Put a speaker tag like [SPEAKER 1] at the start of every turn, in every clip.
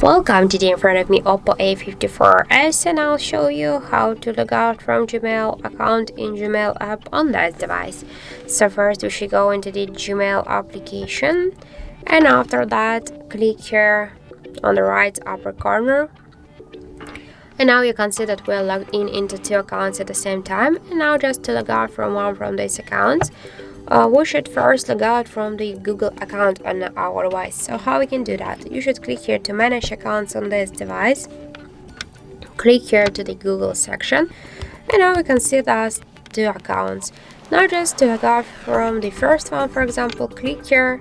[SPEAKER 1] Welcome. Today in front of me OPPO A54s, and I'll show you how to log out from Gmail account in Gmail app on this device. So first we should go into the Gmail application, and after that click here on the right upper corner. And now you can see that we're logged in into two accounts at the same time. And now just to log out from one from these accounts, we should first log out from the Google account on our device. So how we can do that? You should click here to manage accounts on this device. Click here to the Google section, and now we can see that two accounts. Now just to log out from the first one, for example, click here,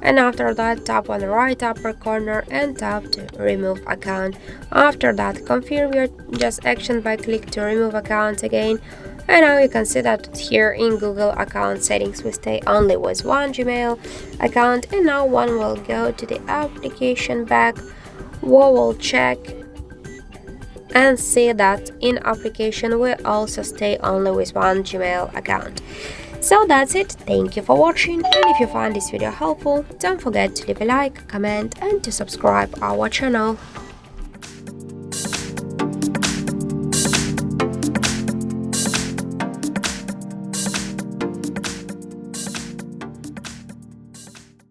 [SPEAKER 1] and after that tap on the right upper corner and tap to remove account. After that confirm your just action by click to remove account again. And now you can see that here in Google account settings we stay only with one Gmail account, and now one will go to the application back. We will check and see that in application we also stay only with one Gmail account. So that's it. Thank you for watching, and if you find this video helpful, don't forget to leave a like, comment and to subscribe our channel.